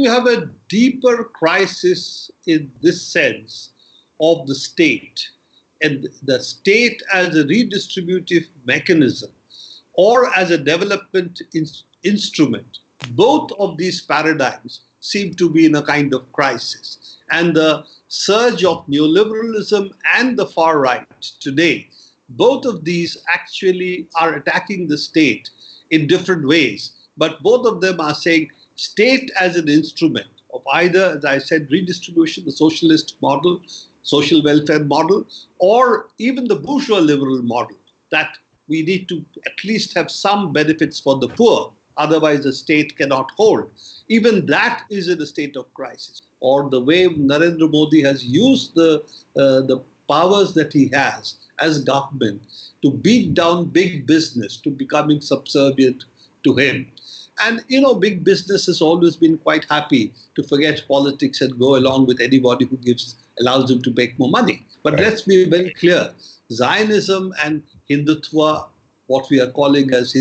you have a deeper crisis in this sense of the state, and the state as a redistributive mechanism or as a development instrument. Both of these paradigms seem to be in a kind of crisis. And the surge of neoliberalism and the far right today, both of these actually are attacking the state in different ways. But both of them are saying state as an instrument of either, as I said, redistribution, the socialist model, social welfare model, or even the bourgeois liberal model, that we need to at least have some benefits for the poor, otherwise the state cannot hold. Even that is in a state of crisis. Or the way Narendra Modi has used the powers that he has as government to beat down big business to becoming subservient to him. And, big business has always been quite happy to forget politics and go along with anybody who allows them to make more money. But let's be very clear. Zionism and Hindutva, what we are calling as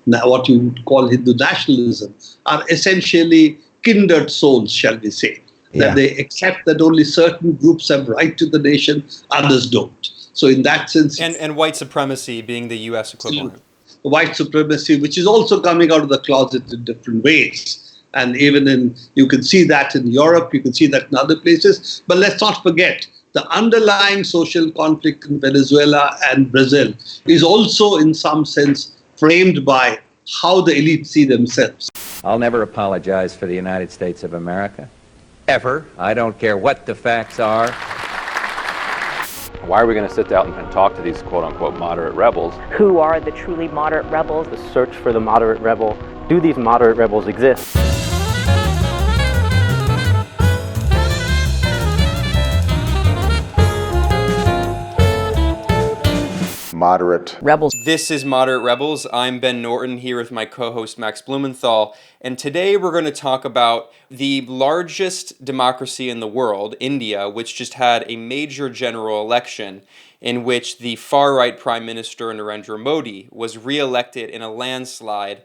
what you would call Hindu-nationalism, are essentially kindred souls, shall we say. That they accept that only certain groups have right to the nation, others don't. So in that sense... And white supremacy being the US equivalent. White supremacy, which is also coming out of the closet in different ways. And even you can see that in Europe, you can see that in other places. But let's not forget, the underlying social conflict in Venezuela and Brazil is also in some sense framed by how the elite see themselves. I'll never apologize for the United States of America. Ever. I don't care what the facts are. Why are we going to sit down and talk to these quote-unquote moderate rebels? Who are the truly moderate rebels? The search for the moderate rebel. Do these moderate rebels exist? Moderate rebels. This is Moderate Rebels. I'm Ben Norton here with my co-host Max Blumenthal, and today we're going to talk about the largest democracy in the world, India, which just had a major general election in which the far-right Prime Minister Narendra Modi was re-elected in a landslide,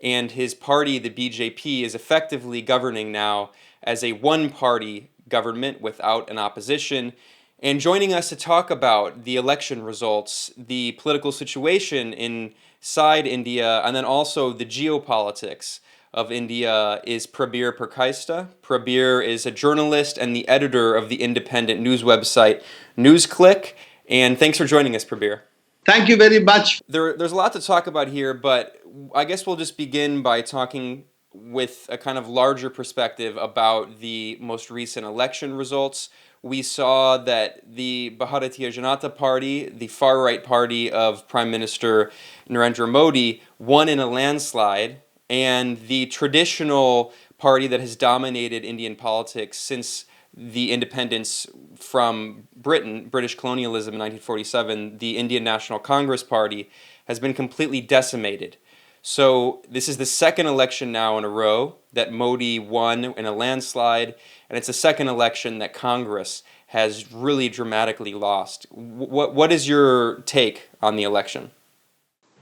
and his party, the BJP, is effectively governing now as a one-party government without an opposition. And joining us to talk about the election results, the political situation inside India, and then also the geopolitics of India is Prabir Purkayastha. Prabir is a journalist and the editor of the independent news website NewsClick. And thanks for joining us, Prabir. Thank you very much. There's a lot to talk about here, but I guess we'll just begin by talking with a kind of larger perspective about the most recent election results. We saw that the Bharatiya Janata Party, the far-right party of Prime Minister Narendra Modi, won in a landslide, and the traditional party that has dominated Indian politics since the independence from British colonialism in 1947, the Indian National Congress Party, has been completely decimated. So this is the second election now in a row that Modi won in a landslide, and it's the second election that Congress has really dramatically lost. What is your take on the election?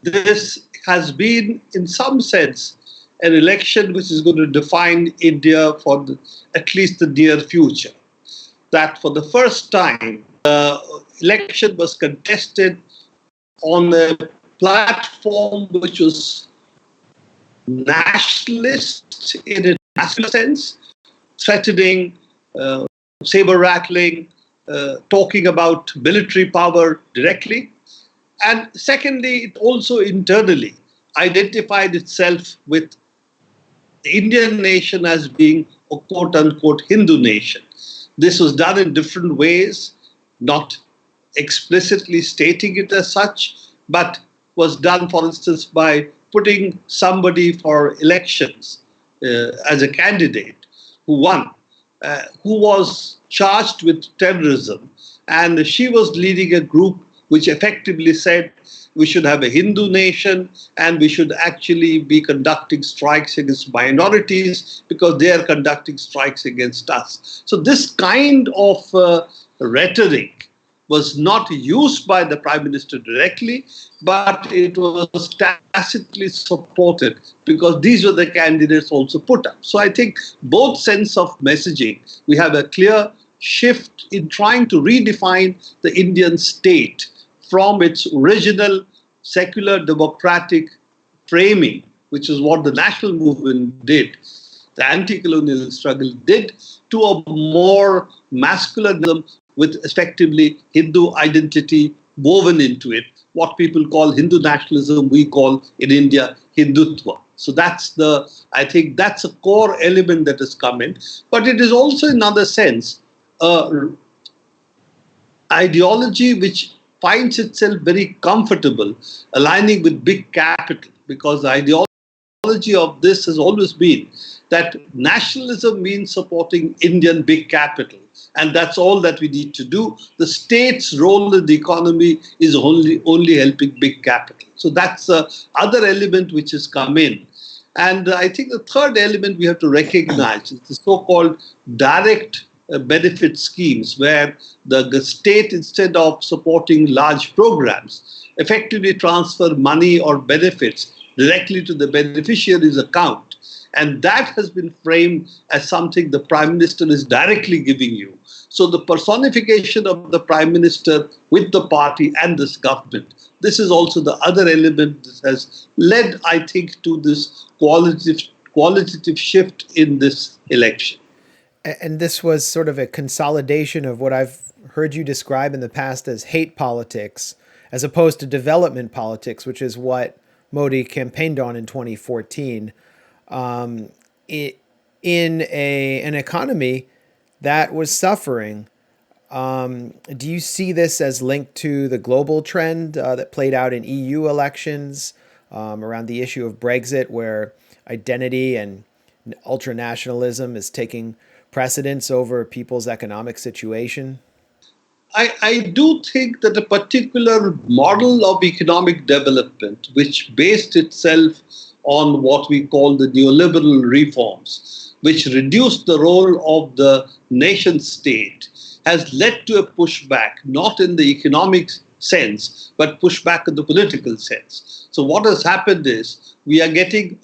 This has been, in some sense, an election which is going to define India for at least the near future. That for the first time, the election was contested on a platform which was nationalist in a national sense, threatening, saber-rattling, talking about military power directly. And secondly, it also internally identified itself with the Indian nation as being a quote-unquote Hindu nation. This was done in different ways, not explicitly stating it as such, but was done, for instance, by putting somebody for elections as a candidate who won, who was charged with terrorism. And she was leading a group which effectively said we should have a Hindu nation and we should actually be conducting strikes against minorities because they are conducting strikes against us. So this kind of rhetoric was not used by the Prime Minister directly, but it was tacitly supported because these were the candidates also put up. So I think both sense of messaging, we have a clear shift in trying to redefine the Indian state from its original secular democratic framing, which is what the national movement did, the anti-colonial struggle did, to a more masculinism with effectively Hindu identity woven into it. What people call Hindu-nationalism, we call in India Hindutva. So I think that's a core element that has come in. But it is also, in another sense, ideology which finds itself very comfortable aligning with big capital, because the ideology of this has always been that nationalism means supporting Indian big capital, and that's all that we need to do. The state's role in the economy is only helping big capital. So that's the other element which has come in. And I think the third element we have to recognize is the so-called direct benefit schemes, where the state, instead of supporting large programs, effectively transfer money or benefits directly to the beneficiary's account. And that has been framed as something the Prime Minister is directly giving you. So the personification of the Prime Minister with the party and this government, this is also the other element that has led, I think, to this qualitative shift in this election. And this was sort of a consolidation of what I've heard you describe in the past as hate politics, as opposed to development politics, which is what Modi campaigned on in 2014. In an economy that was suffering. Do you see this as linked to the global trend that played out in EU elections around the issue of Brexit, where identity and ultranationalism is taking precedence over people's economic situation? I do think that a particular model of economic development, which based itself on what we call the neoliberal reforms, which reduced the role of the nation state, has led to a pushback, not in the economic sense, but pushback in the political sense. So what has happened is we are getting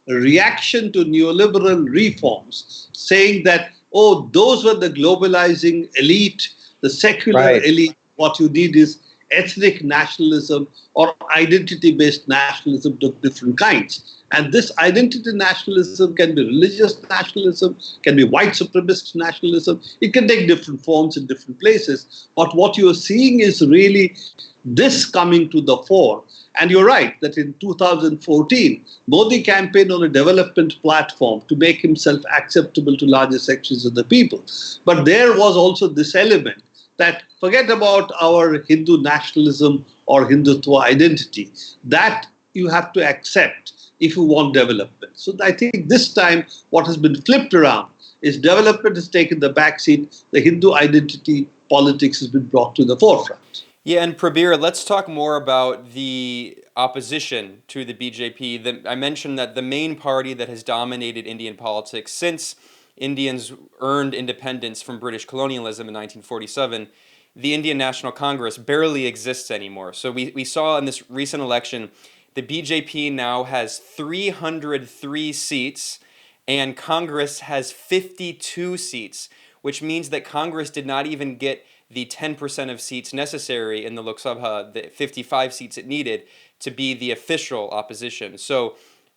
a reaction to neoliberal reforms saying that, oh, those were the globalizing elite, the secular elite. What you need is ethnic nationalism or identity-based nationalism of different kinds. And this identity nationalism can be religious nationalism, can be white supremacist nationalism. It can take different forms in different places. But what you are seeing is really this coming to the fore. And you're right that in 2014, Modi campaigned on a development platform to make himself acceptable to larger sections of the people. But there was also this element that forget about our Hindu nationalism or Hindutva identity. That you have to accept if you want development. So I think this time what has been flipped around is development has taken the backseat. The Hindu identity politics has been brought to the forefront. Yeah, and Prabir, let's talk more about the opposition to the BJP. I mentioned that the main party that has dominated Indian politics since Indians earned independence from British colonialism in 1947, the Indian National Congress barely exists anymore. So we saw in this recent election, the BJP now has 303 seats and Congress has 52 seats, which means that Congress did not even get the 10% of seats necessary in the Lok Sabha, the 55 seats it needed to be the official opposition. So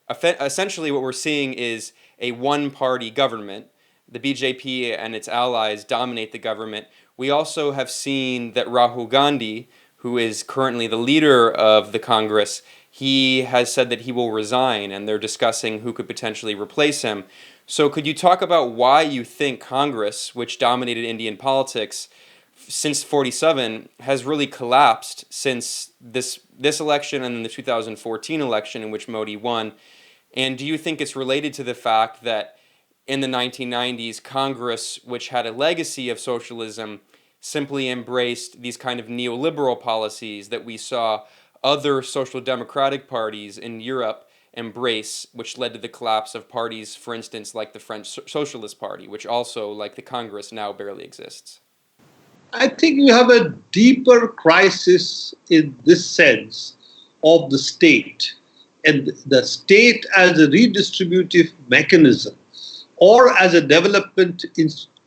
essentially what we're seeing is a one-party government. The BJP and its allies dominate the government. We also have seen that Rahul Gandhi, who is currently the leader of the Congress, he has said that he will resign, and they're discussing who could potentially replace him. So could you talk about why you think Congress, which dominated Indian politics since 47, has really collapsed since this election and then the 2014 election in which Modi won? And do you think it's related to the fact that in the 1990s, Congress, which had a legacy of socialism, simply embraced these kind of neoliberal policies that we saw other social democratic parties in Europe embrace, which led to the collapse of parties, for instance, like the French Socialist Party, which also, like the Congress, now barely exists? I think you have a deeper crisis in this sense of the state, and the state as a redistributive mechanism or as a development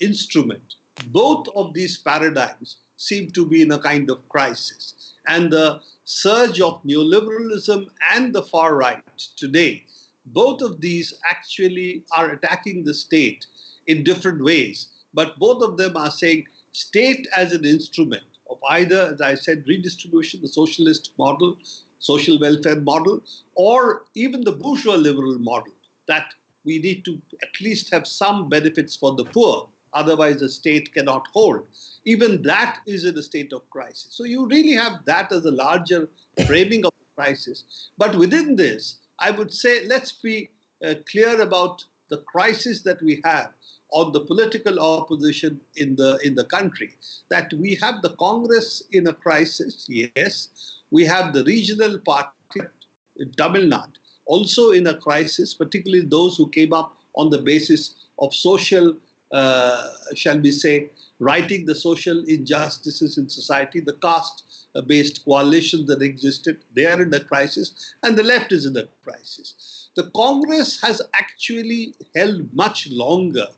instrument. Both of these paradigms seem to be in a kind of crisis. And the surge of neoliberalism and the far right today, both of these actually are attacking the state in different ways. But both of them are saying state as an instrument of either, as I said, redistribution, the socialist model, social welfare model, or even the bourgeois liberal model, that we need to at least have some benefits for the poor, otherwise the state cannot hold. Even that is in a state of crisis. So you really have that as a larger framing of the crisis. But within this, I would say let's be clear about the crisis that we have on the political opposition in the country. That we have the Congress in a crisis, yes. We have the regional party in Tamil Nadu also in a crisis, particularly those who came up on the basis of social, shall we say, righting the social injustices in society, the caste-based coalitions that existed. They are in a crisis, and the left is in a crisis. The Congress has actually held much longer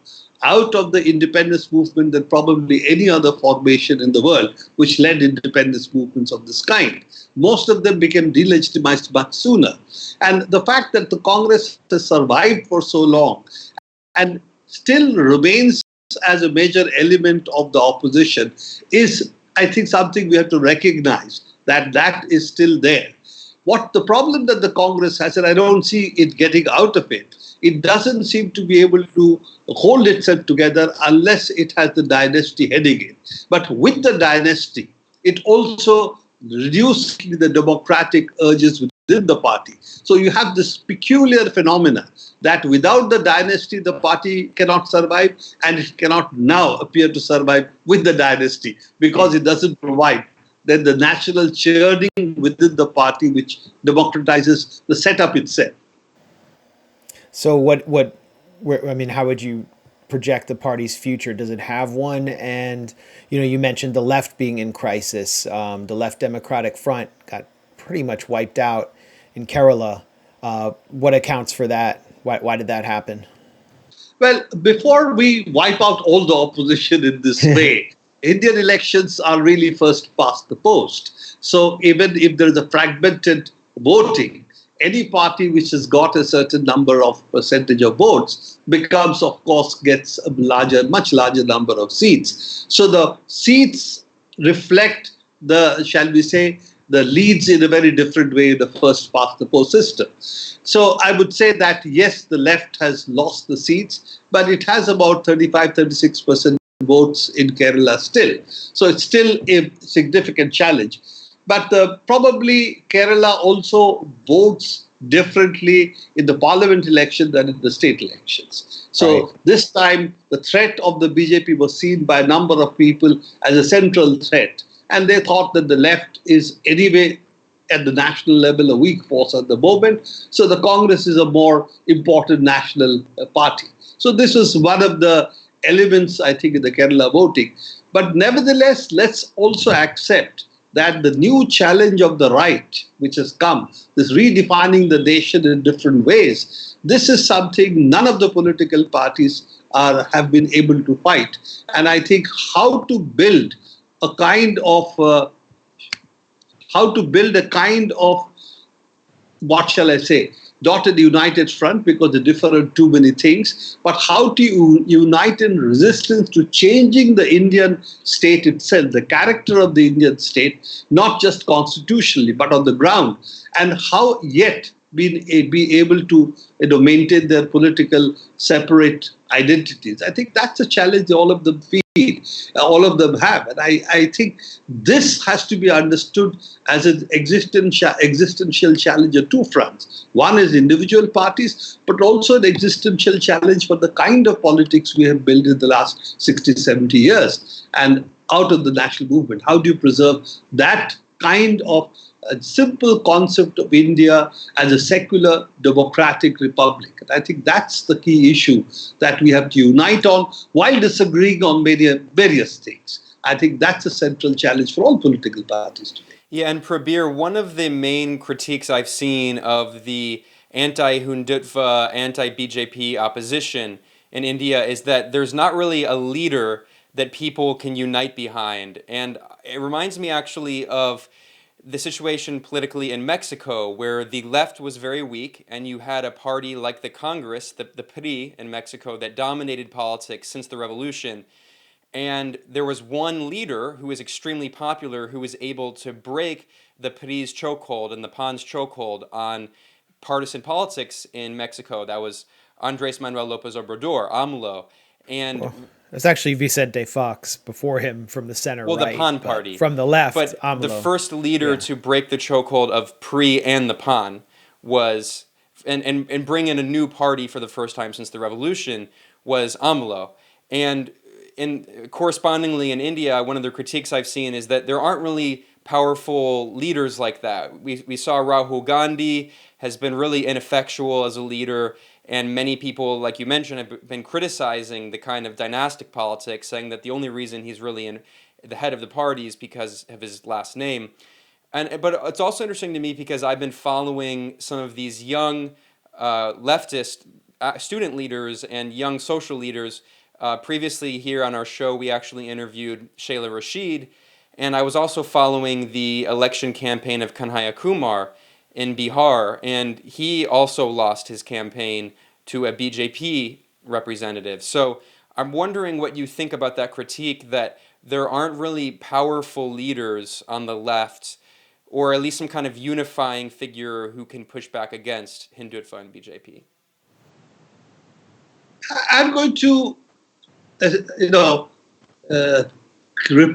out of the independence movement than probably any other formation in the world which led independence movements of this kind. Most of them became delegitimized much sooner. And the fact that the Congress has survived for so long and still remains as a major element of the opposition is, I think, something we have to recognize, that that is still there. What the problem that the Congress has, and I don't see it getting out of it, it doesn't seem to be able to hold itself together unless it has the dynasty heading it. But with the dynasty, it also reduces the democratic urges within the party. So you have this peculiar phenomena that without the dynasty, the party cannot survive, and it cannot now appear to survive with the dynasty because it doesn't provide then the natural churning within the party which democratizes the setup itself. So how would you project the party's future? Does it have one? And, you mentioned the left being in crisis. The Left Democratic Front got pretty much wiped out in Kerala. What accounts for that? Why did that happen? Well, before we wipe out all the opposition in this way, Indian elections are really first past the post. So even if there is a fragmented voting, any party which has got a certain number of percentage of votes becomes, of course, gets a much larger number of seats. So the seats reflect the, shall we say, the leads in a very different way in the first past the post system. So I would say that, yes, the left has lost the seats, but it has about 35-36% votes in Kerala still. So it's still a significant challenge. But probably Kerala also votes differently in the parliament election than in the state elections. So right. This time, the threat of the BJP was seen by a number of people as a central threat. And they thought that the left is anyway at the national level a weak force at the moment. So the Congress is a more important national party. So this was one of the elements, I think, in the Kerala voting. But nevertheless, let's also accept that the new challenge of the right, which has come, this redefining the nation in different ways, this is something none of the political parties have been able to fight. And I think how to build a kind of, what shall I say, not a united front because they differ on too many things, but how to unite in resistance to changing the Indian state itself, the character of the Indian state, not just constitutionally, but on the ground, and how yet be able to maintain their political separate identities. I think that's a challenge all of them all of them have. And I think this has to be understood as an existential challenge on two fronts. One is individual parties, but also an existential challenge for the kind of politics we have built in the last 60, 70 years. And out of the national movement, how do you preserve that kind of a simple concept of India as a secular democratic republic? And I think that's the key issue that we have to unite on while disagreeing on various things. I think that's a central challenge for all political parties today. Yeah, and Prabir, one of the main critiques I've seen of the anti-Hindutva, anti-BJP opposition in India is that there's not really a leader that people can unite behind. And it reminds me actually of the situation politically in Mexico, where the left was very weak, and you had a party like the Congress, the PRI in Mexico, that dominated politics since the revolution. And there was one leader who was extremely popular who was able to break the PRI's chokehold and the PAN's chokehold on partisan politics in Mexico. That was Andres Manuel López Obrador, AMLO. And it's actually Vicente Fox before him from the center right. The PAN party. From the left, but AMLO. The first leader to break the chokehold of PRI and the PAN was, and bring in a new party for the first time since the revolution, was AMLO. And correspondingly in India, one of the critiques I've seen is that there aren't really powerful leaders like that. We saw Rahul Gandhi has been really ineffectual as a leader, and many people, like you mentioned, have been criticizing the kind of dynastic politics, saying that the only reason he's really in the head of the party is because of his last name. But it's also interesting to me because I've been following some of these young leftist student leaders and young social leaders. Previously here on our show, we actually interviewed Shayla Rashid, and I was also following the election campaign of Kanhaiya Kumar in Bihar, and he also lost his campaign to a BJP representative. So I'm wondering what you think about that critique that there aren't really powerful leaders on the left, or at least some kind of unifying figure who can push back against Hindutva and BJP. I'm going to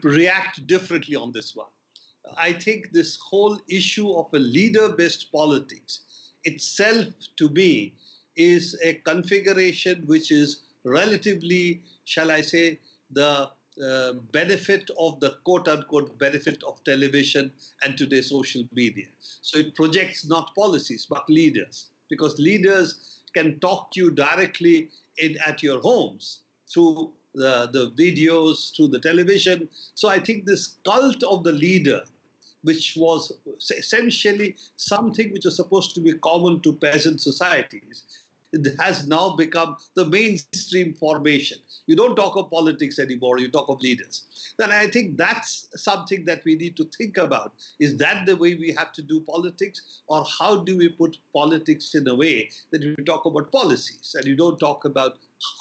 react differently on this one. I think this whole issue of a leader-based politics itself, to me, is a configuration which is relatively, shall I say, the benefit of the quote-unquote benefit of television and today's social media. So it projects not policies, but leaders, because leaders can talk to you directly at your homes through the videos, through the television. So I think this cult of the leader, which was essentially something which was supposed to be common to peasant societies, it has now become the mainstream formation. You don't talk of politics anymore, you talk of leaders. Then I think that's something that we need to think about. Is that the way we have to do politics? Or how do we put politics in a way that we talk about policies and you don't talk about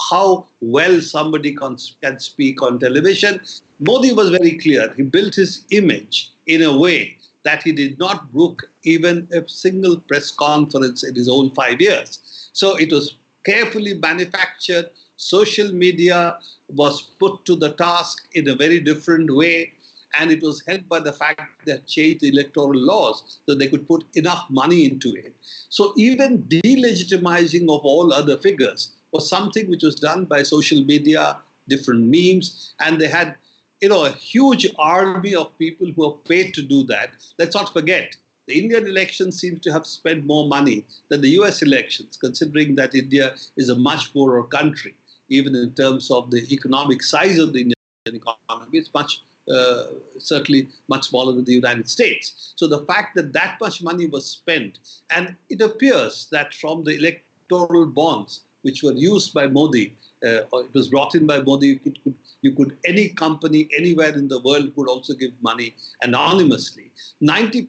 how well somebody can speak on television? Modi was very clear. He built his image in a way that he did not book even a single press conference in his own 5 years. So it was carefully manufactured. Social media was put to the task in a very different way. And it was helped by the fact that changed the electoral laws so they could put enough money into it. So even delegitimizing of all other figures was something which was done by social media, different memes, and they had a huge army of people who are paid to do that. Let's not forget, the Indian elections seem to have spent more money than the US elections, considering that India is a much poorer country, even in terms of the economic size of the Indian economy. It's certainly much smaller than the United States. So the fact that that much money was spent, and it appears that from the electoral bonds which were used by Modi, or it was brought in by Modi, any company anywhere in the world could also give money anonymously. 90%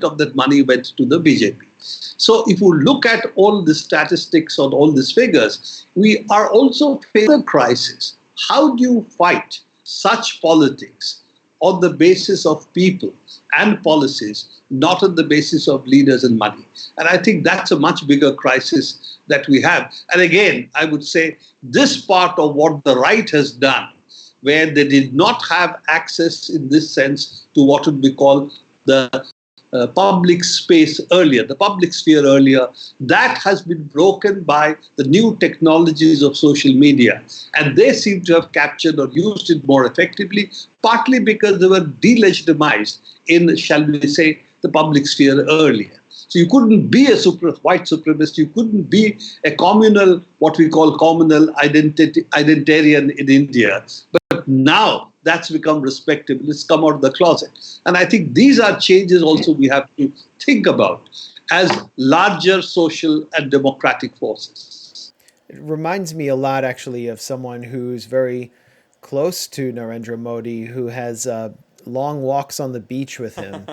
of that money went to the BJP. So if you look at all the statistics on all these figures, we are also facing a crisis. How do you fight such politics on the basis of people and policies, not on the basis of leaders and money? And I think that's a much bigger crisis that we have. And again, I would say this part of what the right has done, where they did not have access in this sense to what would be called the public space earlier, the public sphere earlier, that has been broken by the new technologies of social media. And they seem to have captured or used it more effectively, partly because they were delegitimized in, shall we say, the public sphere earlier. So you couldn't be a white supremacist, you couldn't be a communal, what we call communal identitarian in India. But now that's become respectable. It's come out of the closet. And I think these are changes also we have to think about as larger social and democratic forces. It reminds me a lot, actually, of someone who's very close to Narendra Modi, who has long walks on the beach with him.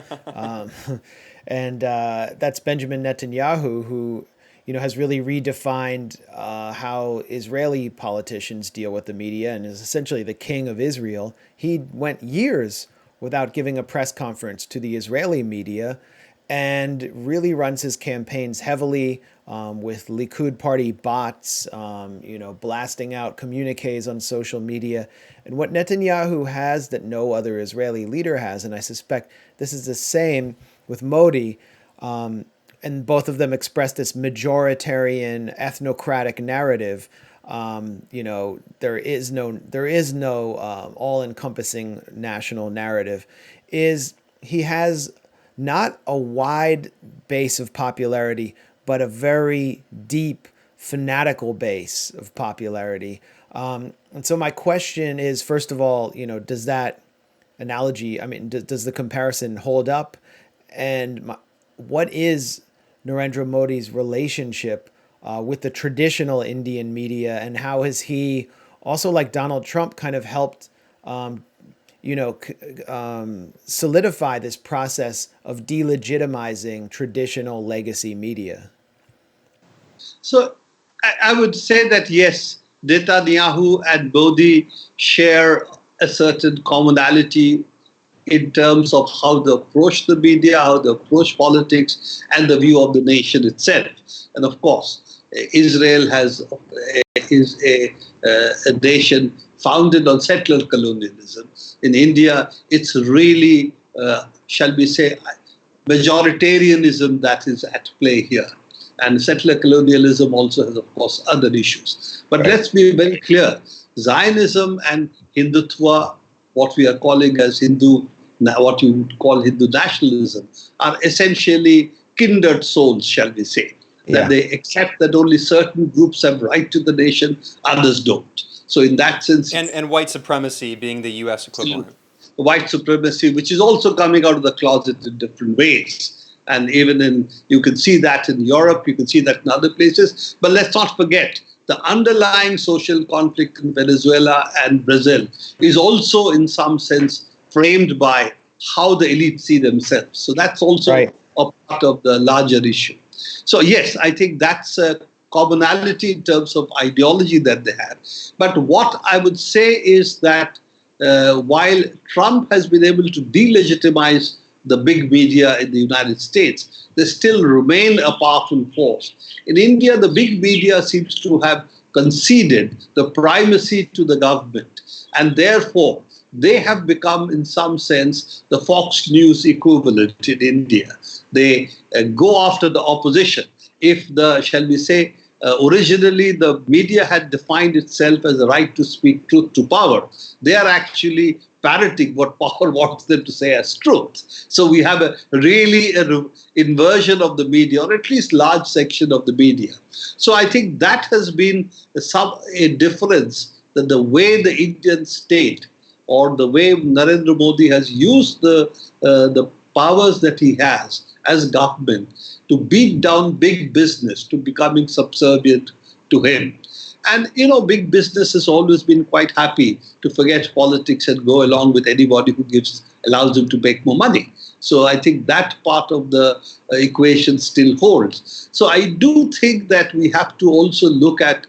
And that's Benjamin Netanyahu, who has really redefined how Israeli politicians deal with the media and is essentially the king of Israel. He went years without giving a press conference to the Israeli media and really runs his campaigns heavily with Likud party bots, blasting out communiques on social media. And what Netanyahu has that no other Israeli leader has, and I suspect this is the same with Modi, and both of them express this majoritarian ethnocratic narrative. There is no all-encompassing national narrative. He has not a wide base of popularity, but a very deep, fanatical base of popularity. And so my question is, first of all, does that analogy, does the comparison hold up? And what is Narendra Modi's relationship with the traditional Indian media, and how has he also, like Donald Trump, kind of helped solidify this process of delegitimizing traditional legacy media? So I would say that, yes, Netanyahu and Modi share a certain commonality in terms of how they approach the media, how they approach politics, and the view of the nation itself. And of course, Israel is a nation founded on settler colonialism. In India, it's really, shall we say, majoritarianism that is at play here. And settler colonialism also has, of course, other issues. But let's be very clear. Zionism and Hindutva, what we are calling as what you would call Hindu-nationalism, are essentially kindred souls, shall we say. That they accept that only certain groups have right to the nation, others don't. So in that sense... And white supremacy being the U.S. equivalent. White supremacy, which is also coming out of the closet in different ways. And even you can see that in Europe, you can see that in other places. But let's not forget, the underlying social conflict in Venezuela and Brazil is also in some sense framed by how the elite see themselves. So that's also a part of the larger issue. So yes, I think that's a commonality in terms of ideology that they have. But what I would say is that while Trump has been able to delegitimize the big media in the United States, they still remain a powerful force. In India, the big media seems to have conceded the primacy to the government, and therefore they have become, in some sense, the Fox News equivalent in India. They go after the opposition. If shall we say, originally the media had defined itself as the right to speak truth to power, they are actually parroting what power wants them to say as truth. So we have an inversion of the media, or at least large section of the media. So I think that has been a difference, that the way the Indian state or the way Narendra Modi has used the powers that he has as government to beat down big business to becoming subservient to him. And, big business has always been quite happy to forget politics and go along with anybody who allows them to make more money. So I think that part of the equation still holds. So I do think that we have to also look at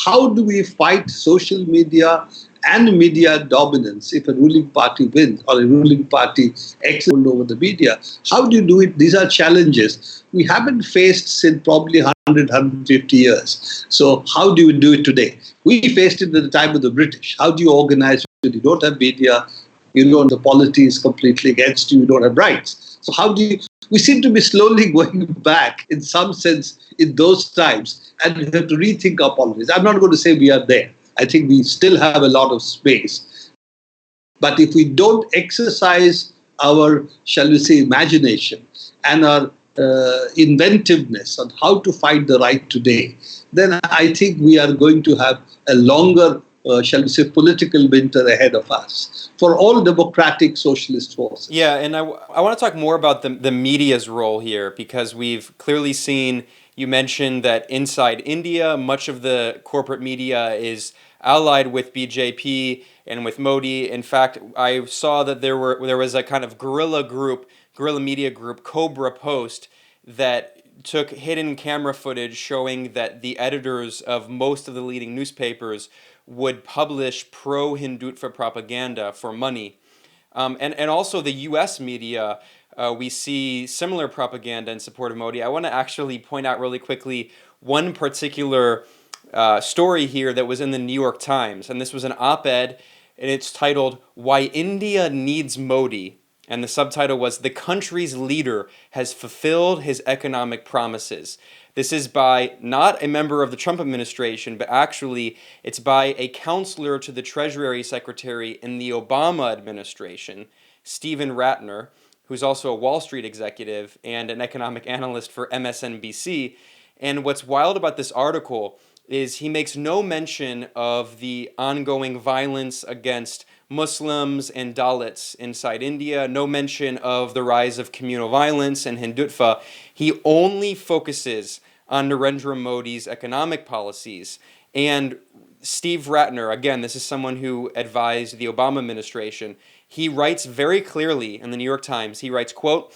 how do we fight social media and media dominance if a ruling party wins or a ruling party excels over the media. How do you do it? These are challenges we haven't faced since probably 100, 150 years. So how do you do it today? We faced it at the time of the British. How do you organize when you don't have media? The polity is completely against you. You don't have rights. So how do you... We seem to be slowly going back, in some sense, in those times, and we have to rethink our politics. I'm not going to say we are there. I think we still have a lot of space. But if we don't exercise our, shall we say, imagination and our inventiveness on how to fight the right today, then I think we are going to have a longer shall we say, political winter ahead of us for all democratic socialist forces. Yeah, and I want to talk more about the media's role here, because we've clearly seen, you mentioned that inside India, much of the corporate media is allied with BJP and with Modi. In fact, I saw that there was a kind of guerrilla media group, Cobra Post, that took hidden camera footage showing that the editors of most of the leading newspapers would publish pro-Hindutva propaganda for money. And also the US media, we see similar propaganda in support of Modi. I want to actually point out really quickly one particular story here that was in the New York Times, and this was an op-ed, and it's titled, "Why India Needs Modi." And the subtitle was, "The country's leader has fulfilled his economic promises." This is by not a member of the Trump administration, but actually it's by a counselor to the Treasury Secretary in the Obama administration, Stephen Ratner, who's also a Wall Street executive and an economic analyst for MSNBC. And what's wild about this article is he makes no mention of the ongoing violence against Muslims and Dalits inside India, no mention of the rise of communal violence and Hindutva. He only focuses on Narendra Modi's economic policies. And Steve Ratner, again, this is someone who advised the Obama administration, he writes very clearly in the New York Times, he writes, quote,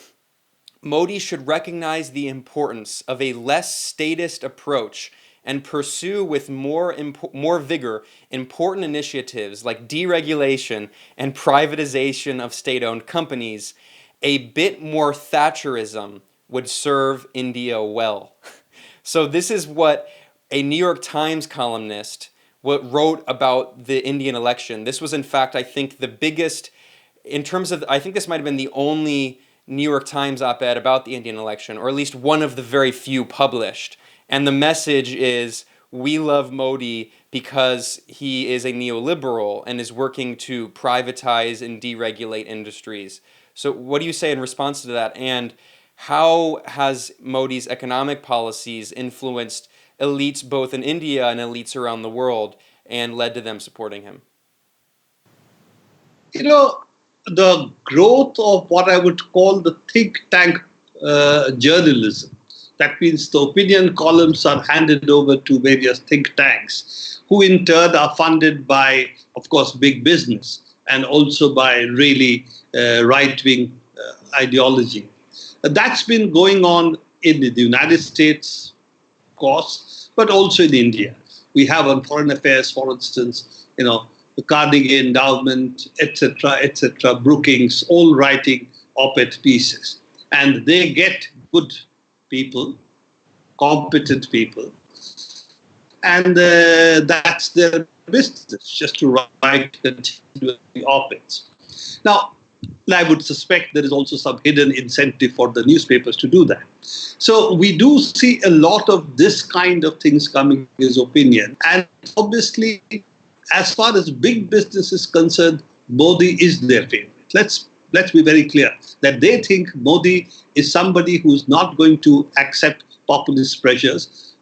"Modi should recognize the importance of a less statist approach and pursue with more vigor important initiatives like deregulation and privatization of state-owned companies. A bit more Thatcherism would serve India well." So this is what a New York Times columnist wrote about the Indian election. This was, in fact, I think the biggest, in terms of, I think this might have been the only New York Times op-ed about the Indian election, or at least one of the very few published. And the message is, we love Modi because he is a neoliberal and is working to privatize and deregulate industries. So what do you say in response to that? And how has Modi's economic policies influenced elites both in India and elites around the world and led to them supporting him? You know, the growth of what I would call the think tank journalism, that means the opinion columns are handed over to various think tanks, who in turn are funded by, of course, big business and also by really right-wing ideology. That's been going on in the United States, of course, but also in India. We have on foreign affairs, for instance, the Carnegie Endowment, etc., Brookings, all writing op-ed pieces. And they get good people, competent people, and that's their business, just to write continuing op-eds. Now, I would suspect there is also some hidden incentive for the newspapers to do that. So we do see a lot of this kind of things coming in his opinion. And obviously, as far as big business is concerned, Modi is their favorite. Let's be very clear that they think Modi is somebody who's not going to accept populist pressures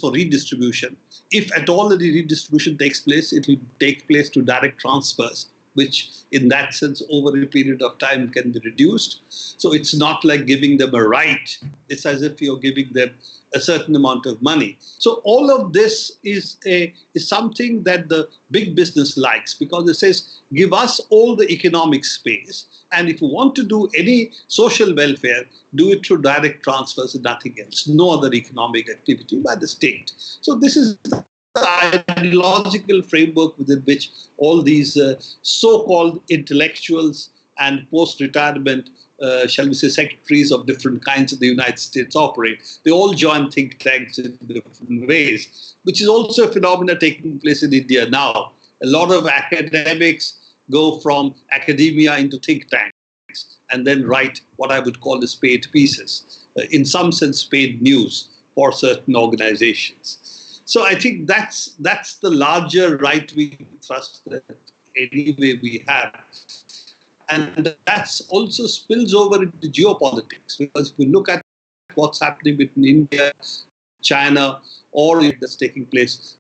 for redistribution. If at all the redistribution takes place, it will take place to direct transfers, which in that sense over a period of time can be reduced. So it's not like giving them a right. It's as if you're giving them a certain amount of money. So all of this is something that the big business likes, because it says, give us all the economic space. And if you want to do any social welfare, do it through direct transfers and nothing else. No other economic activity by the state. So this is the ideological framework within which all these so-called intellectuals and post-retirement, shall we say, secretaries of different kinds of the United States operate. They all join think tanks in different ways, which is also a phenomenon taking place in India now. A lot of academics go from academia into think tanks and then write what I would call as paid pieces, in some sense paid news for certain organizations. So I think that's the larger right-wing thrust that anyway we have. And that also spills over into geopolitics, because if we look at what's happening between India, China, or that's taking place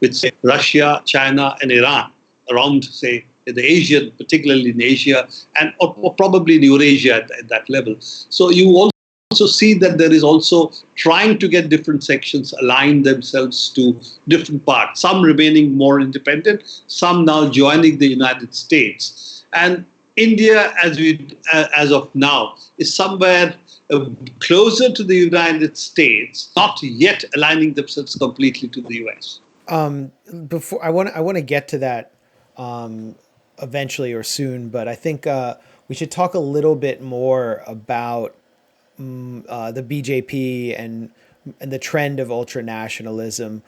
with, say, Russia, China, and Iran around, say, the Asian, particularly in Asia, and or probably in Eurasia at that level. So you also see that there is also trying to get different sections align themselves to different parts, some remaining more independent, some now joining the United States. And India, as of now, is somewhere closer to the United States, not yet aligning themselves completely to the US. Before I want to get to that eventually or soon, but I think we should talk a little bit more about the BJP and the trend of ultranationalism,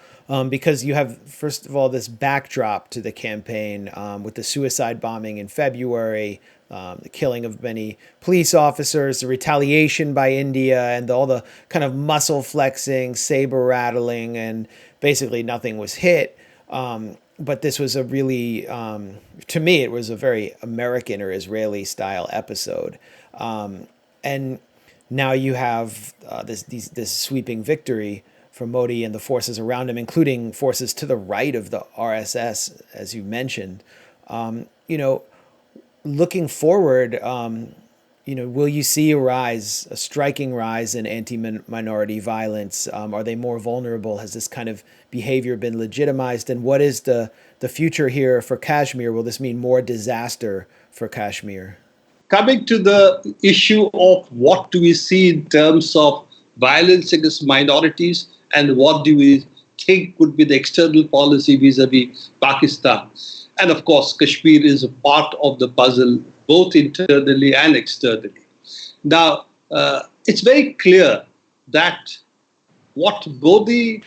because you have, first of all, this backdrop to the campaign with the suicide bombing in February, the killing of many police officers, the retaliation by India, and all the kind of muscle flexing, saber rattling, and basically nothing was hit. But this was a really, to me, it was a very American or Israeli style episode. And now you have this sweeping victory for Modi and the forces around him, including forces to the right of the RSS, as you mentioned. Looking forward, will you see a striking rise in anti-minority violence? Are they more vulnerable? Has this kind of behavior been legitimized? And what is the future here for Kashmir? Will this mean more disaster for Kashmir? Coming to the issue of what do we see in terms of violence against minorities and what do we think would be the external policy vis-a-vis Pakistan. And of course, Kashmir is a part of the puzzle, both internally and externally. Now, it's very clear that what Modi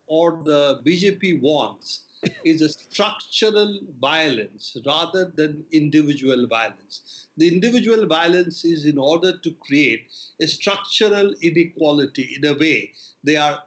or the BJP wants is a structural violence rather than individual violence. The individual violence is in order to create a structural inequality. In a way, they are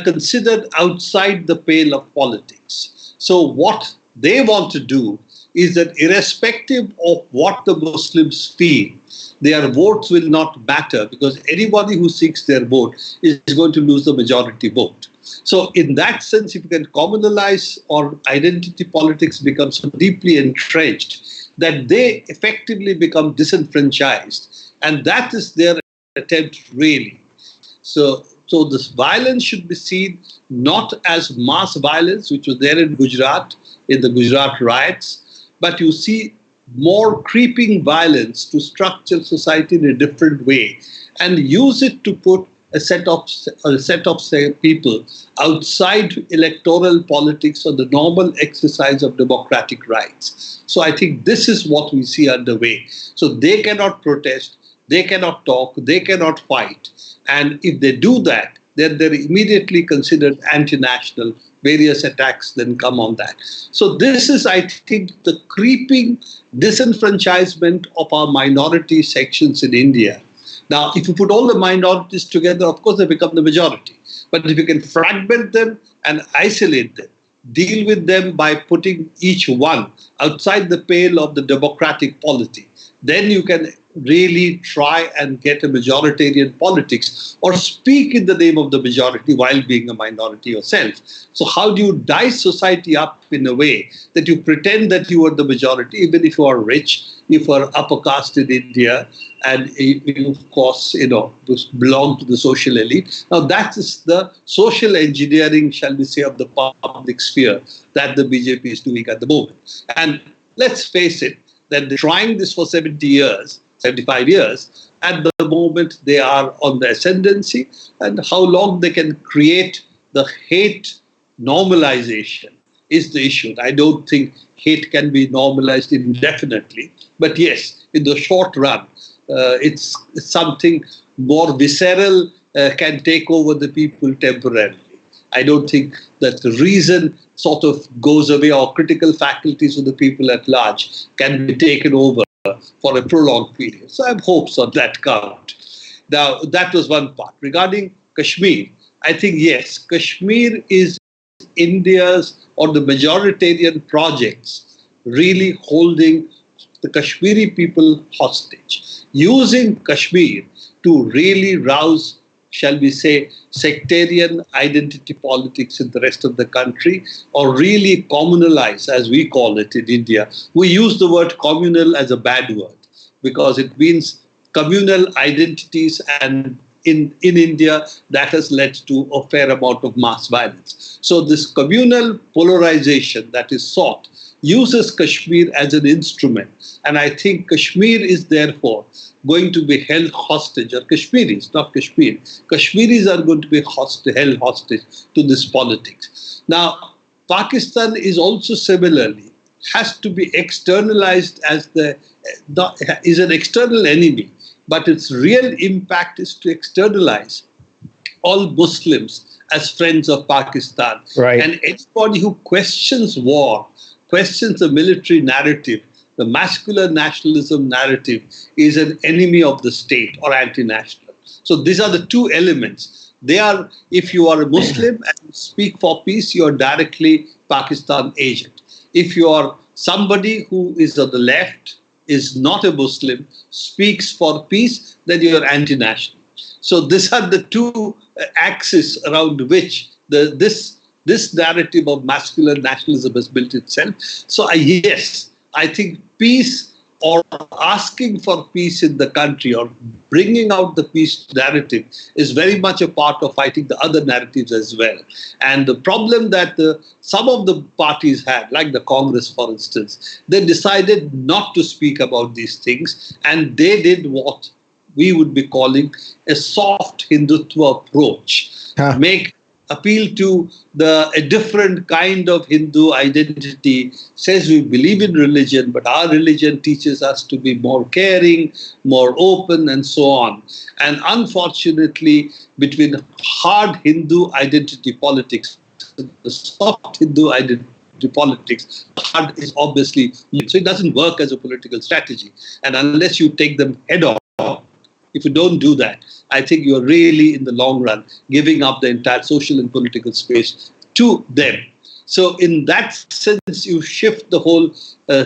considered outside the pale of politics. So what they want to do is that irrespective of what the Muslims feel, their votes will not matter because anybody who seeks their vote is going to lose the majority vote. So in that sense, if you can communalize or identity politics become so deeply entrenched that they effectively become disenfranchised. And that is their attempt really. So this violence should be seen not as mass violence, which was there in Gujarat, in the Gujarat riots, but you see more creeping violence to structure society in a different way and use it to put a set of say, people outside electoral politics or the normal exercise of democratic rights. So I think this is what we see underway. So they cannot protest, they cannot talk, they cannot fight. And if they do that, then they're immediately considered anti-national. Various attacks then come on that. So this is, I think, the creeping disenfranchisement of our minority sections in India. Now, if you put all the minorities together, of course, they become the majority. But if you can fragment them and isolate them, deal with them by putting each one outside the pale of the democratic polity, then you can really try and get a majoritarian politics or speak in the name of the majority while being a minority yourself. So how do you dice society up in a way that you pretend that you are the majority, even if you are rich, if you are upper caste in India, and you, of course, belong to the social elite. Now that is the social engineering, shall we say, of the public sphere that the BJP is doing at the moment. And let's face it, that they're trying this for 70 years, 75 years. At the moment, they are on the ascendancy, and how long they can create the hate normalization is the issue. I don't think hate can be normalized indefinitely. But yes, in the short run, it's something more visceral can take over the people temporarily. I don't think that the reason sort of goes away or critical faculties of the people at large can be taken over for a prolonged period. So I have hopes on that count. Now, that was one part. Regarding Kashmir, I think, yes, Kashmir is India's or the majoritarian projects really holding the Kashmiri people hostage, using Kashmir to really rouse shall we say, sectarian identity politics in the rest of the country, or really communalize, as we call it in India. We use the word communal as a bad word because it means communal identities, and in India that has led to a fair amount of mass violence. So this communal polarization that is sought uses Kashmir as an instrument. And I think Kashmir is therefore going to be held hostage, or Kashmiris, not Kashmir. Kashmiris are going to be held hostage to this politics. Now, Pakistan is also similarly, has to be externalized as is an external enemy, but its real impact is to externalize all Muslims as friends of Pakistan. Right. And anybody who questions war, questions the military narrative, the masculine nationalism narrative, is an enemy of the state or anti-national. So these are the two elements. They are, if you are a Muslim and speak for peace, you are directly Pakistan agent. If you are somebody who is on the left, is not a Muslim, speaks for peace, then you are anti-national. So these are the two axes around which this narrative of masculine nationalism has built itself. So yes, I think peace, or asking for peace in the country, or bringing out the peace narrative, is very much a part of fighting the other narratives as well. And the problem that some of the parties had, like the Congress, for instance, they decided not to speak about these things, and they did what we would be calling a soft Hindutva approach. Appeal to a different kind of Hindu identity, says we believe in religion, but our religion teaches us to be more caring, more open, and so on. And unfortunately, between hard Hindu identity politics, the soft Hindu identity politics, hard is obviously, so it doesn't work as a political strategy. And unless you take them head on, if you don't do that, I think you're really, in the long run, giving up the entire social and political space to them. So in that sense, you shift the whole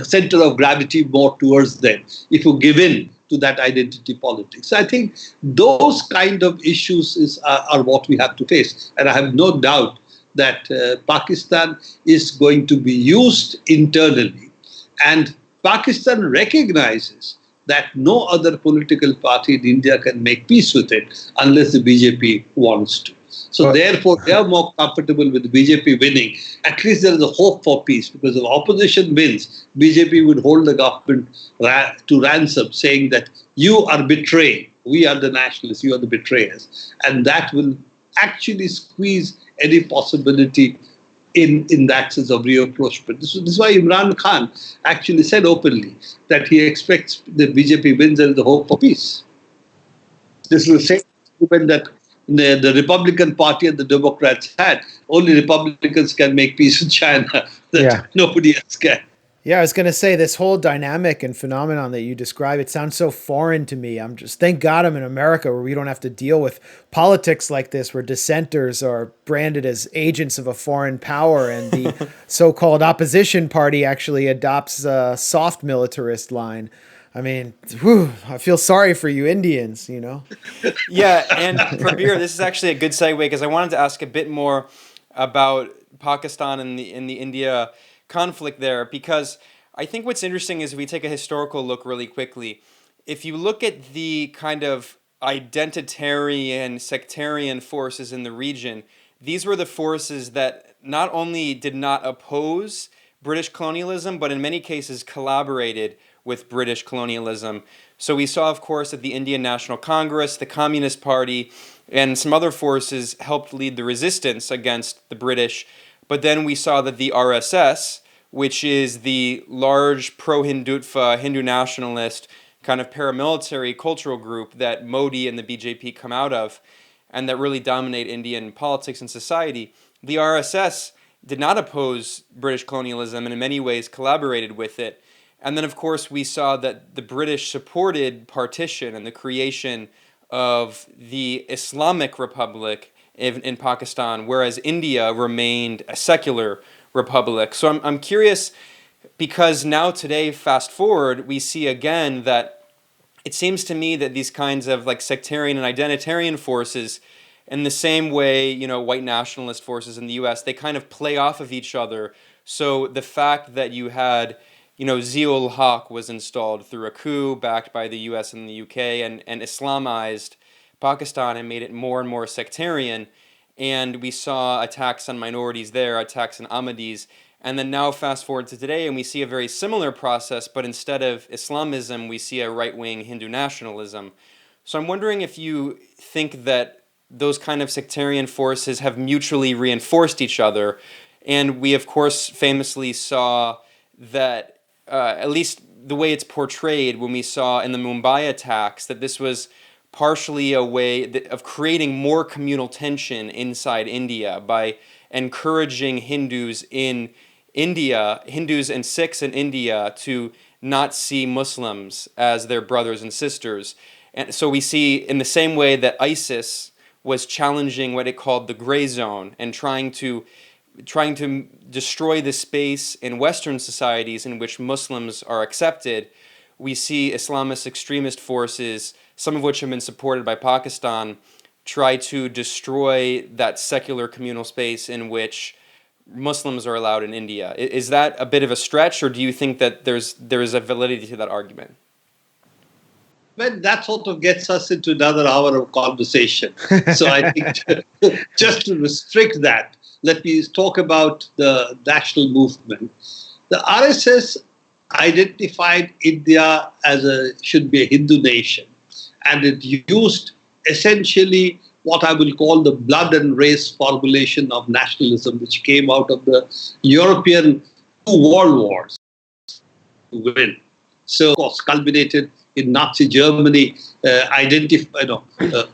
center of gravity more towards them if you give in to that identity politics. So I think those kind of issues are what we have to face. And I have no doubt that Pakistan is going to be used internally. And Pakistan recognizes that no other political party in India can make peace with it unless the BJP wants to. So therefore, they are more comfortable with the BJP winning. At least there is a hope for peace, because if opposition wins, BJP would hold the government to ransom, saying that you are betraying. We are the nationalists, you are the betrayers. And that will actually squeeze any possibility in that sense of rapprochement. This is why Imran Khan actually said openly that he expects the BJP wins and the hope for peace. This is the same argument that the Republican Party and the Democrats had. Only Republicans can make peace with China, that nobody else can. Yeah, I was going to say, this whole dynamic and phenomenon that you describe, it sounds so foreign to me. Thank God I'm in America, where we don't have to deal with politics like this, where dissenters are branded as agents of a foreign power, and the so-called opposition party actually adopts a soft militarist line. I mean, I feel sorry for you Indians, you know? Yeah, and Prabir, this is actually a good segue, because I wanted to ask a bit more about Pakistan and the India conflict there, because I think what's interesting is, if we take a historical look really quickly, if you look at the kind of identitarian, sectarian forces in the region, these were the forces that not only did not oppose British colonialism, but in many cases collaborated with British colonialism. So we saw, of course, that the Indian National Congress, the Communist Party, and some other forces helped lead the resistance against the British. But then we saw that the RSS, which is the large pro-Hindutva, Hindu-nationalist kind of paramilitary cultural group that Modi and the BJP come out of, and that really dominate Indian politics and society, the RSS did not oppose British colonialism and in many ways collaborated with it. And then, of course, we saw that the British supported partition and the creation of the Islamic Republic in Pakistan, whereas India remained a secular republic. So I'm curious, because now today, fast forward, we see again that it seems to me that these kinds of like sectarian and identitarian forces, in the same way, white nationalist forces in the US, they kind of play off of each other. So the fact that you had, Zia-ul Haq was installed through a coup backed by the US and the UK and Islamized Pakistan and made it more and more sectarian. And we saw attacks on minorities there, attacks on Ahmadis. And then now fast forward to today and we see a very similar process, but instead of Islamism, we see a right-wing Hindu-nationalism. So I'm wondering if you think that those kind of sectarian forces have mutually reinforced each other. And we, of course, famously saw that, at least the way it's portrayed when we saw in the Mumbai attacks, that this was partially a way of creating more communal tension inside India by encouraging Hindus in India, Hindus and Sikhs in India, to not see Muslims as their brothers and sisters. And so we see in the same way that ISIS was challenging what it called the gray zone and trying to destroy the space in Western societies in which Muslims are accepted, we see Islamist extremist forces, some of which have been supported by Pakistan, try to destroy that secular communal space in which Muslims are allowed in India. Is that a bit of a stretch, or do you think that there is a validity to that argument? Well, that sort of gets us into another hour of conversation. So I think just to restrict that, let me talk about the national movement. The RSS identified India as should be a Hindu nation, and it used essentially what I will call the blood and race formulation of nationalism, which came out of the European two world wars to win. So, of course, culminated in Nazi Germany,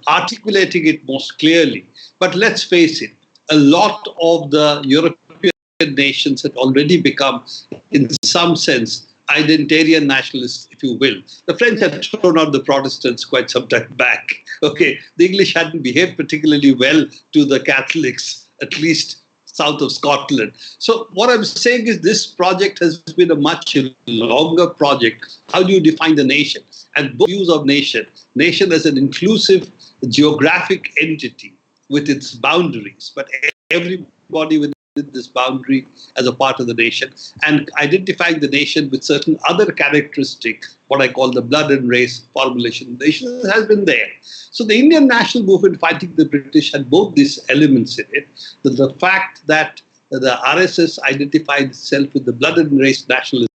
articulating it most clearly. But let's face it, a lot of the European nations had already become, in some sense, identitarian nationalists, if you will. The French had thrown out the Protestants quite some time back. Okay, the English hadn't behaved particularly well to the Catholics, at least south of Scotland. So what I'm saying is this project has been a much longer project. How do you define the nation? And both views of nation as an inclusive geographic entity with its boundaries, but everybody within this boundary as a part of the nation, and identifying the nation with certain other characteristics, what I call the blood and race formulation of the nation, has been there. So the Indian national movement fighting the British had both these elements in it. The fact that the RSS identified itself with the blood and race nationalism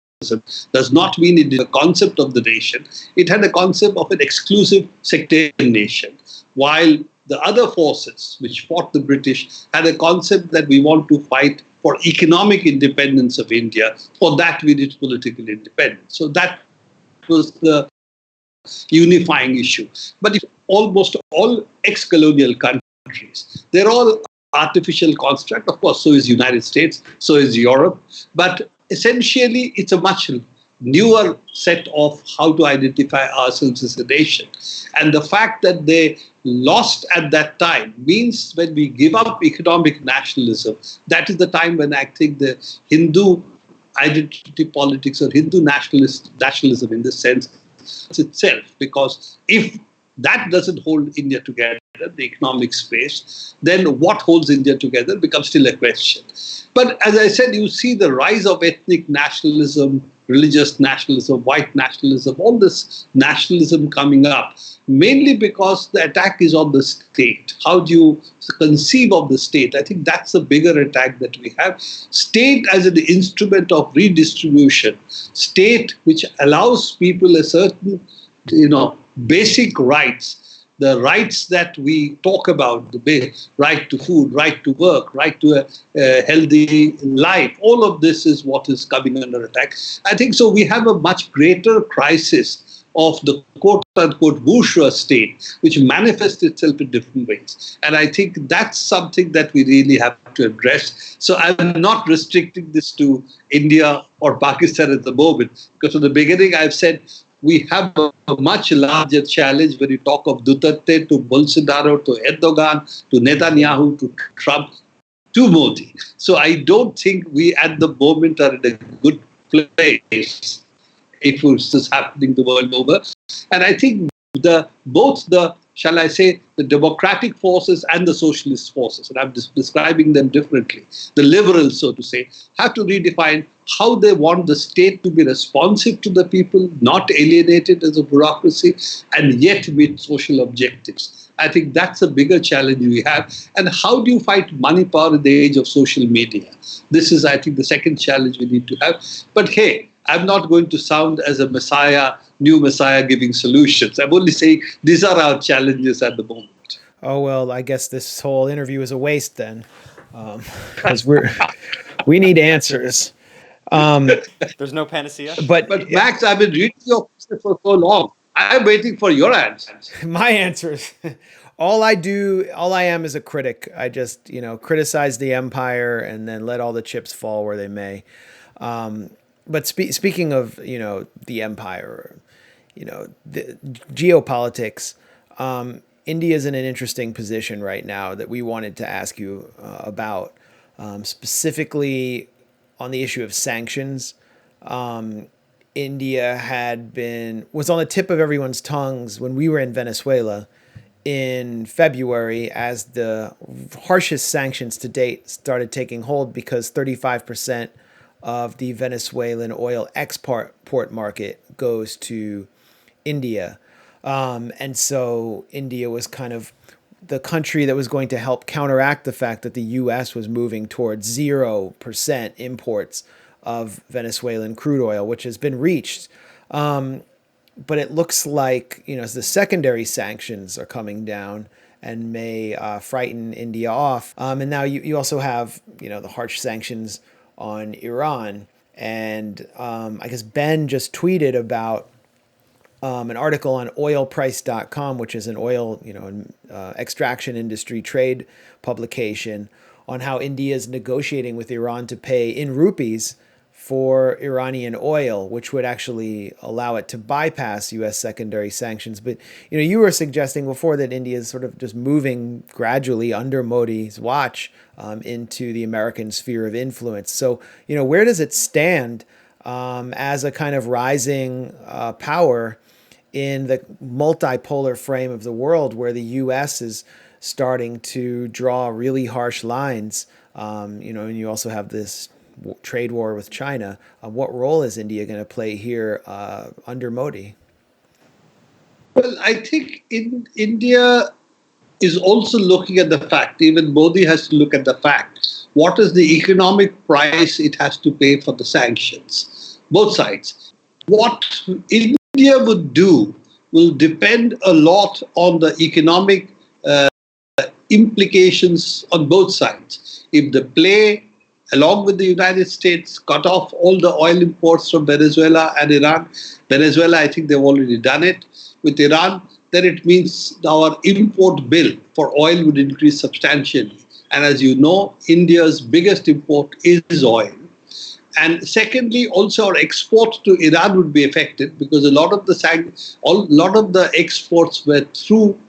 does not mean it is a concept of the nation. It had a concept of an exclusive sectarian nation, while the other forces which fought the British had a concept that we want to fight for economic independence of India. For that, we need political independence. So that was the unifying issue. But if almost all ex-colonial countries, they're all artificial construct. Of course, so is the United States, so is Europe. But essentially, it's a much newer set of how to identify ourselves as a nation. And the fact that they lost at that time means when we give up economic nationalism, that is the time when I think the Hindu identity politics or Hindu nationalism in this sense itself. Because if that doesn't hold India together, the economic space, then what holds India together becomes still a question. But as I said, you see the rise of ethnic nationalism, religious nationalism, white nationalism, all this nationalism coming up, mainly because the attack is on the state. How do you conceive of the state? I think that's the bigger attack that we have. State as an instrument of redistribution, state which allows people a certain, basic rights. The rights that we talk about, the right to food, right to work, right to a healthy life, all of this is what is coming under attack. I think so we have a much greater crisis of the quote-unquote bourgeois state, which manifests itself in different ways. And I think that's something that we really have to address. So I'm not restricting this to India or Pakistan at the moment, because from the beginning I've said we have a much larger challenge when you talk of Duterte to Bolsonaro to Erdogan to Netanyahu to Trump to Modi. So I don't think we at the moment are in a good place if this is happening the world over. And I think shall I say, the democratic forces and the socialist forces, and I'm describing them differently, the liberals, so to say, have to redefine how they want the state to be responsive to the people, not alienated as a bureaucracy, and yet meet social objectives. I think that's a bigger challenge we have. And how do you fight money power in the age of social media? This is, I think, the second challenge we need to have. But hey, I'm not going to sound as a new messiah giving solutions. I'm only saying these are our challenges at the moment. Oh, well, I guess this whole interview is a waste then, because we need answers. There's no panacea. But Max, I've been reading your piece for so long. I'm waiting for your answers. My answers. All I am is a critic. I just, criticize the empire and then let all the chips fall where they may. But speaking of, the empire, the geopolitics, India is in an interesting position right now that we wanted to ask you about, specifically on the issue of sanctions. India was on the tip of everyone's tongues when we were in Venezuela in February as the harshest sanctions to date started taking hold because 35% of the Venezuelan oil export market goes to India. And so India was kind of the country that was going to help counteract the fact that the U.S. was moving towards 0% imports of Venezuelan crude oil, which has been reached. But it looks like, as the secondary sanctions are coming down and may frighten India off. And now you also have, the harsh sanctions on Iran. And I guess Ben just tweeted about an article on oilprice.com, which is an oil, extraction industry trade publication, on how India is negotiating with Iran to pay in rupees for Iranian oil, which would actually allow it to bypass U.S. secondary sanctions. But, you were suggesting before that India is sort of just moving gradually under Modi's watch into the American sphere of influence. So, where does it stand as a kind of rising power in the multipolar frame of the world where the U.S. is starting to draw really harsh lines, and you also have this trade war with China? What role is India going to play here under Modi? Well, I think India is also looking at the fact, even Modi has to look at the fact, what is the economic price it has to pay for the sanctions? Both sides. What India would do will depend a lot on the economic implications on both sides. If the play, along with the United States, cut off all the oil imports from Venezuela and Iran. Venezuela, I think they've already done it. With Iran, then it means our import bill for oil would increase substantially. And as you know, India's biggest import is oil. And secondly, also our export to Iran would be affected because a lot of the exports were through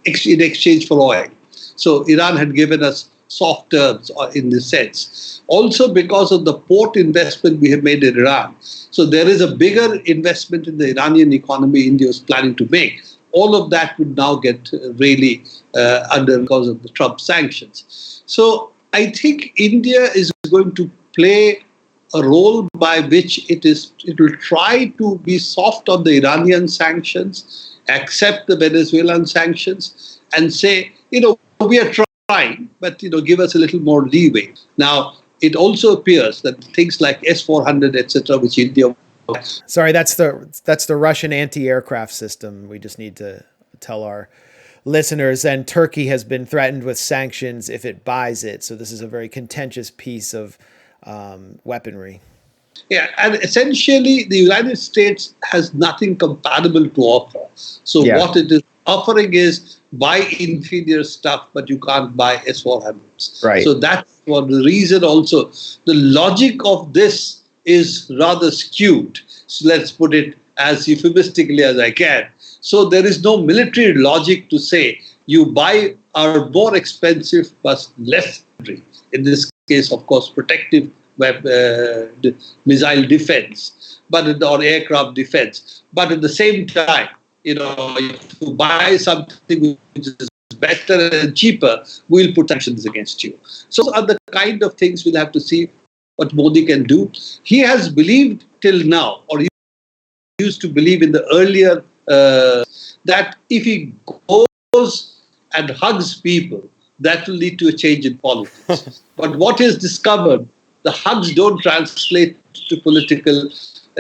in exchange for oil. So Iran had given us soft terms in this sense. Also because of the port investment we have made in Iran. So there is a bigger investment in the Iranian economy India is planning to make. All of that would now get really under because of the Trump sanctions. So I think India is going to play a role by which it will try to be soft on the Iranian sanctions, accept the Venezuelan sanctions, and say, we are trying, but give us a little more leeway. Now, it also appears that things like S-400, etc., which India. Sorry, that's the Russian anti-aircraft system. We just need to tell our listeners. And Turkey has been threatened with sanctions if it buys it. So this is a very contentious piece of weaponry. Yeah, and essentially the United States has nothing comparable to offer. So what it is offering is buy inferior stuff, but you can't buy S-400s. Right. So that's for the reason also. The logic of this is rather skewed. So let's put it as euphemistically as I can. So there is no military logic to say you buy our more expensive but less military. In this case, of course, protective missile defense, or aircraft defense. But at the same time, if you buy something which is better and cheaper, we'll put sanctions against you. So those are the kind of things we'll have to see what Modi can do. He has believed till now, or he used to believe in the earlier, that if he goes and hugs people, that will lead to a change in politics. But what he has discovered, the hugs don't translate to political,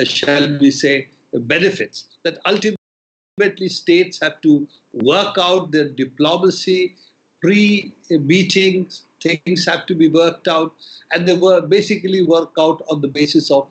shall we say, benefits. That ultimately states have to work out their diplomacy, pre-meetings, things have to be worked out, and they were basically work out on the basis of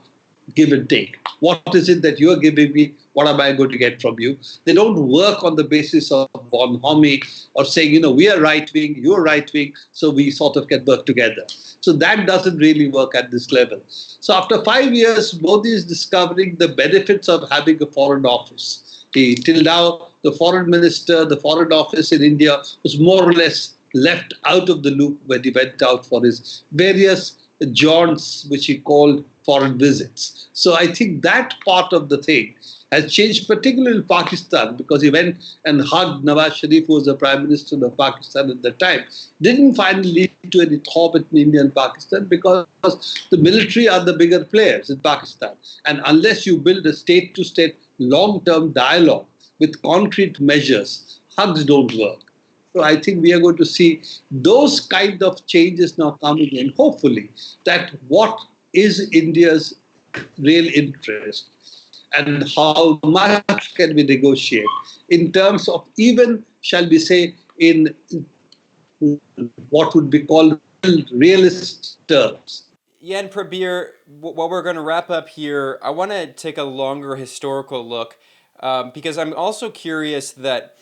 give and take. What is it that you're giving me? What am I going to get from you? They don't work on the basis of bonhomie or saying, we are right-wing, you're right-wing, so we sort of can work together. So that doesn't really work at this level. So after 5 years, Modi is discovering the benefits of having a foreign office. Till now, the foreign minister, the foreign office in India was more or less left out of the loop when he went out for his various jaunts, which he called foreign visits. So I think that part of the thing has changed, particularly in Pakistan, because he went and hugged Nawaz Sharif, who was the Prime Minister of Pakistan at the time. Didn't finally lead to any thaw between India and Pakistan because the military are the bigger players in Pakistan. And unless you build a state-to-state long-term dialogue with concrete measures, hugs don't work. So I think we are going to see those kind of changes now coming in, hopefully, that what is India's real interest and how much can we negotiate in terms of even, shall we say, in what would be called realist terms. Yeah, and Prabir, while we're going to wrap up here, I want to take a longer historical look because I'm also curious that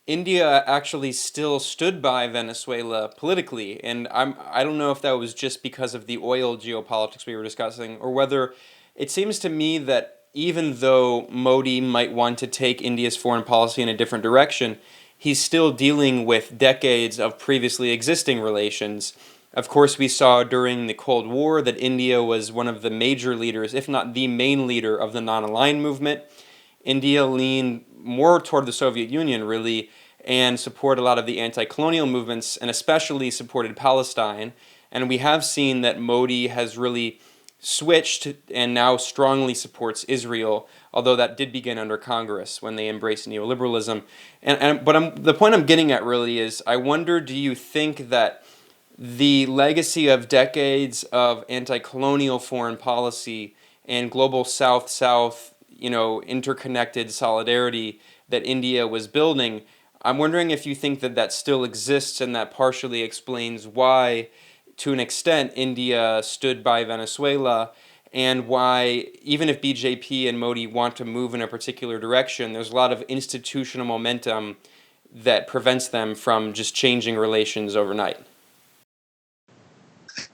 India actually still stood by Venezuela politically, and I don't know if that was just because of the oil geopolitics we were discussing, or whether it seems to me that even though Modi might want to take India's foreign policy in a different direction, he's still dealing with decades of previously existing relations. Of course, we saw during the Cold War that India was one of the major leaders, if not the main leader, of the non-aligned movement. India leaned more toward the Soviet Union, really, and supported a lot of the anti-colonial movements, and especially supported Palestine. And we have seen that Modi has really switched and now strongly supports Israel, although that did begin under Congress when they embraced neoliberalism. But the point I'm getting at really is, I wonder, do you think that the legacy of decades of anti-colonial foreign policy and global South-South, interconnected solidarity that India was building, I'm wondering if you think that that still exists and that partially explains why, to an extent, India stood by Venezuela, and why, even if BJP and Modi want to move in a particular direction, there's a lot of institutional momentum that prevents them from just changing relations overnight.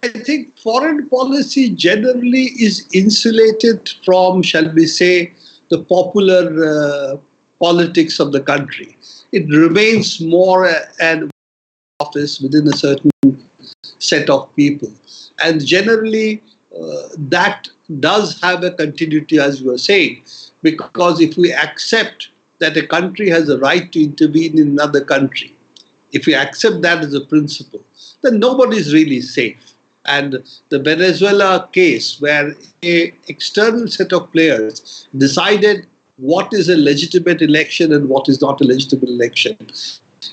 I think foreign policy generally is insulated from, shall we say, the popular politics of the country. It remains more an office within a certain set of people. And generally, that does have a continuity, as you were saying, because if we accept that a country has a right to intervene in another country, if we accept that as a principle, then nobody is really safe. And the Venezuela case, where an external set of players decided what is a legitimate election and what is not a legitimate election,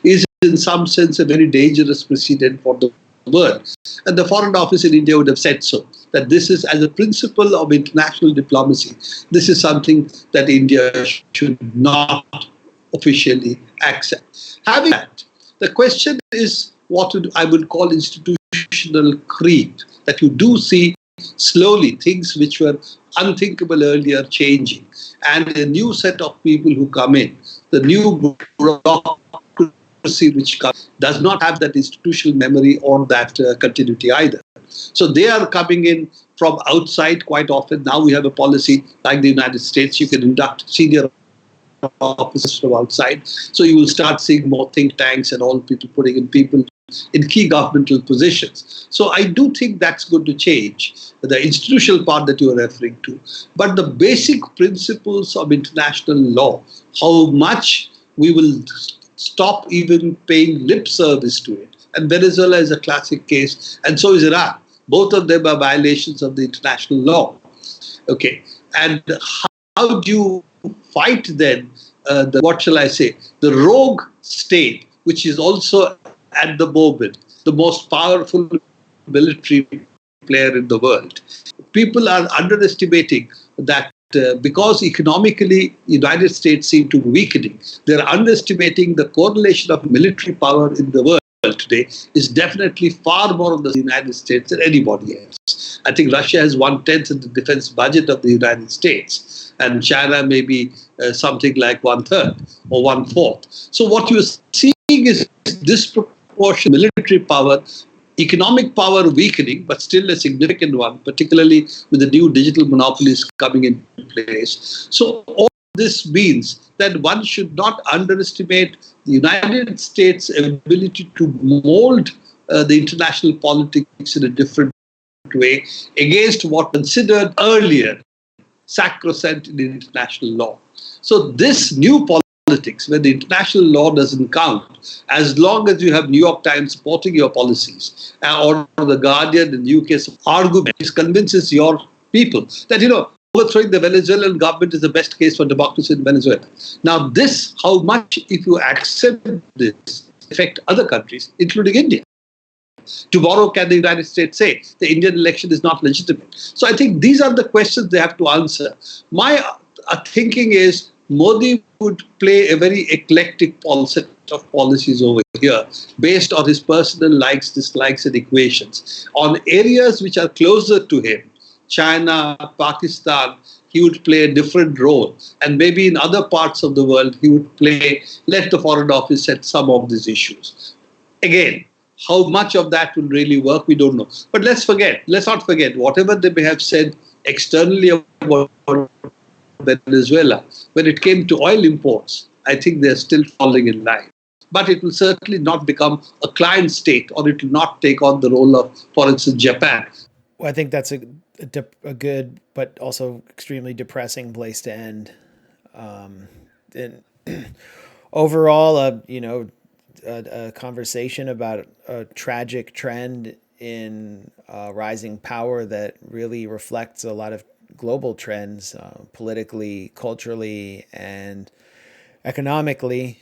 is in some sense a very dangerous precedent for the world. And the Foreign Office in India would have said so, that this is, as a principle of international diplomacy, this is something that India should not officially accept. Having that, the question is what I would call institutional creep, that you do see slowly things which were unthinkable earlier changing, and a new set of people who come in, the new bureaucracy which comes, does not have that institutional memory or that continuity either. So they are coming in from outside quite often. Now we have a policy like the United States, you can induct senior offices from outside. So you will start seeing more think tanks and all people putting in people in key governmental positions. So I do think that's going to change, the institutional part that you are referring to. But the basic principles of international law, how much we will stop even paying lip service to it. And Venezuela is a classic case, and so is Iran. Both of them are violations of the international law. Okay, and how do you fight then the rogue state, which is also at the moment the most powerful military player in the world? People are underestimating that because economically United States seem to be weakening, they're underestimating the correlation of military power in the world today is definitely far more on the United States than anybody else. I think Russia has 1/10 of the defense budget of the United States, and China may be something like 1/3 or 1/4. So what you're seeing is disproportionate military power, economic power weakening, but still a significant one, particularly with the new digital monopolies coming into place. So all this means that one should not underestimate the United States' ability to mold the international politics in a different way against what considered earlier sacrosanct in international law. So this new politics, where the international law doesn't count, as long as you have New York Times supporting your policies, or the Guardian in the UK argument, convinces your people that, overthrowing the Venezuelan government is the best case for democracy in Venezuela. Now this, how much, if you accept this, affect other countries, including India? Tomorrow, can the United States say the Indian election is not legitimate? So I think these are the questions they have to answer. My thinking is Modi would play a very eclectic set of policies over here based on his personal likes, dislikes and equations. On areas which are closer to him, China, Pakistan, he would play a different role. And maybe in other parts of the world, he would let the Foreign Office set some of these issues. Again, how much of that will really work, we don't know. But let's not forget, whatever they may have said externally about Venezuela, when it came to oil imports, I think they're still falling in line. But it will certainly not become a client state, or it will not take on the role of, for instance, Japan. Well, I think that's a good but also extremely depressing place to end. And overall, a conversation about a tragic trend in rising power that really reflects a lot of global trends, politically, culturally, and economically.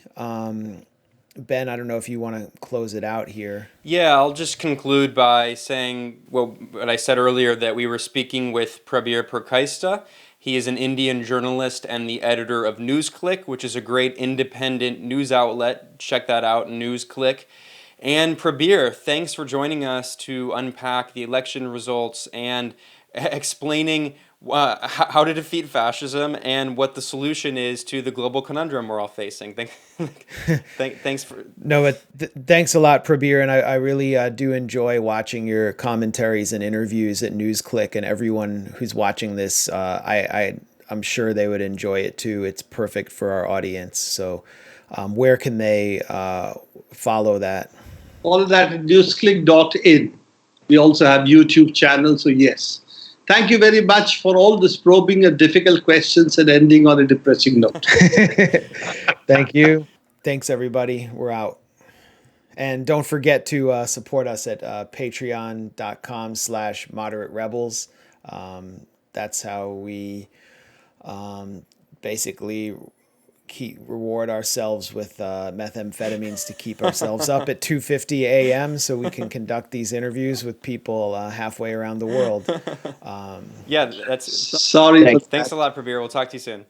Ben, I don't know if you want to close it out here. Yeah, I'll just conclude by saying what I said earlier, that we were speaking with Prabir Purkayastha. He is an Indian journalist and the editor of NewsClick, which is a great independent news outlet. Check that out, NewsClick. And Prabir, thanks for joining us to unpack the election results and explaining how to defeat fascism and what the solution is to the global conundrum we're all facing. Thanks for... No, but thanks a lot, Prabir. And I really do enjoy watching your commentaries and interviews at NewsClick, and everyone who's watching this, I'm sure they would enjoy it too. It's perfect for our audience. So where can they follow that? All of that at newsclick.in. We also have YouTube channel, so yes. Thank you very much for all this probing of difficult questions and ending on a depressing note. Thank you. Thanks, everybody. We're out. And don't forget to support us at patreon.com/moderaterebels. That's how we basically reward ourselves with methamphetamines to keep ourselves up at 2:50 a.m. so we can conduct these interviews with people halfway around the world. Yeah, that's... Sorry. Thanks a lot, Prabir. We'll talk to you soon.